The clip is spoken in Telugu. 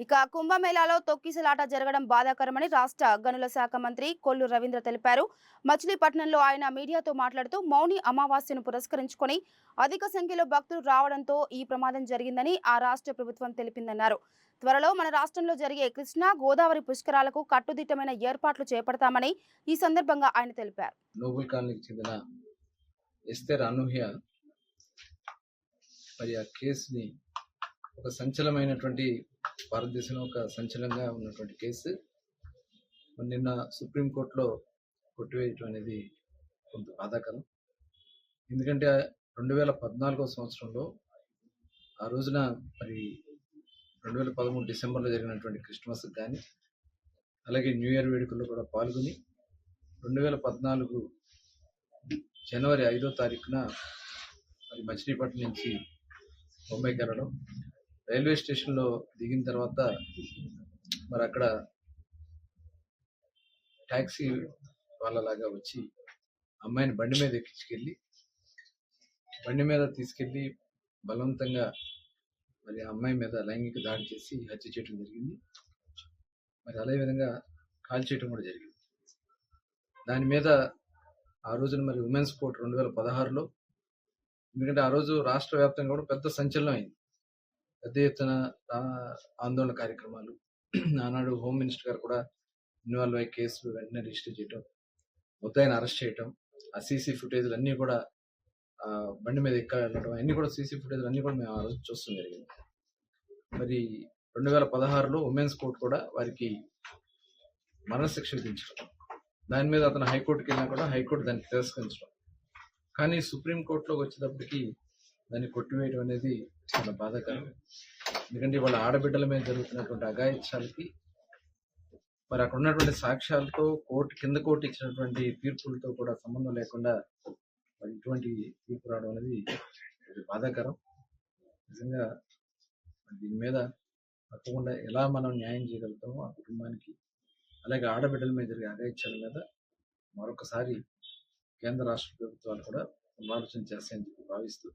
ఇక కుంభమేళాలో తొక్కిసలాట జరగడం బాధాకరమని రాష్ట్ర గనుల శాఖ మంత్రి కొల్లు రవీంద్ర తెలిపారు. మచిలీపట్నంలో ఆయన మీడియాతో మాట్లాడుతూ మౌని అమావాస్యను పురస్కరించుకొని అధిక సంఖ్యలో భక్తులు రావడంతో ఈ ప్రమాదం జరిగిందని ఆ రాష్ట్ర ప్రభుత్వం తెలిపిందన్నారు. త్వరలో మన రాష్ట్రంలో జరిగే కృష్ణా గోదావరి పుష్కరాలకు కట్టుదిట్టమైన ఏర్పాట్లు చేపడతామని ఈ సందర్భంగా ఆయన తెలిపారు. నోబెల్ కాలనీకి చెందిన ఎస్తేర్ అనూహ్య మరి ఆ కేసుని ఒక సంచలనమైనటువంటి భారతదేశంలో ఒక సంచలనంగా ఉన్నటువంటి కేసు నిన్న సుప్రీంకోర్టులో కొట్టివేయటం అనేది కొంత బాధాకరం. ఎందుకంటే 2014 సంవత్సరంలో ఆ రోజున మరి 2013 డిసెంబర్లో జరిగినటువంటి క్రిస్మస్ కానీ అలాగే న్యూ ఇయర్ వేడుకల్లో కూడా పాల్గొని 2014 జనవరి 5వ తారీఖున మరి మచిలీపట్నం నుంచి బొంబాయికి వెళ్ళడం, రైల్వే స్టేషన్లో దిగిన తర్వాత మరి అక్కడ ట్యాక్సీ వాళ్ళలాగా వచ్చి అమ్మాయిని బండి మీద తీసుకెళ్ళి బలవంతంగా మరి ఆ అమ్మాయి మీద లైంగిక దాడి చేసి హత్య చేయడం జరిగింది. మరి అదేవిధంగా కాల్ చేయడం కూడా జరిగింది. దాని మీద ఆ రోజున మరి ఉమెన్స్ కోర్ట్ 2016లో, ఎందుకంటే ఆ రోజు రాష్ట్ర వ్యాప్తంగా కూడా పెద్ద సంచలనం అయింది. పెద్ద ఎత్తున ఆందోళన కార్యక్రమాలు, ఆనాడు హోమ్ మినిస్టర్ గారు కూడా ఇన్వాల్వ్ అయ్యే కేసులు వెంటనే రిజిస్టర్ చేయటం, ముద్దాయిని అరెస్ట్ చేయటం, ఆ సీసీ ఫుటేజ్లు అన్నీ కూడా బండి మీద వెళ్ళడం అన్నీ కూడా సీసీ ఫుటేజ్లు అన్నీ కూడా మేము ఆ రోజు చూస్తాం జరిగింది. మరి 2016లో ఉమెన్స్ కోర్ట్ కూడా వారికి మరణశిక్ష విధించడం, దాని మీద అతను హైకోర్టుకి వెళ్ళినా కూడా హైకోర్టు దాన్ని తిరస్కరించడం, కానీ సుప్రీంకోర్టులోకి వచ్చేటప్పటికి దాన్ని కొట్టివేయడం అనేది చాలా బాధాకరం. ఎందుకంటే వాళ్ళ ఆడబిడ్డల మీద జరుగుతున్నటువంటి అఘాయిత్యాలకి మరి అక్కడ ఉన్నటువంటి సాక్ష్యాలతో కోర్టు ఇచ్చినటువంటి తీర్పులతో కూడా సంబంధం లేకుండా మరి ఇటువంటి తీర్పు రావడం అనేది బాధాకరం. నిజంగా దీని మీద తప్పకుండా ఎలా మనం న్యాయం చేయగలుగుతామో ఆ కుటుంబానికి, అలాగే ఆడబిడ్డల మీద జరిగే అఘాయిత్యాల మీద మరొకసారి కేంద్ర రాష్ట్ర ప్రభుత్వాలు కూడా ఆలోచన చేస్తాయని భావిస్తూ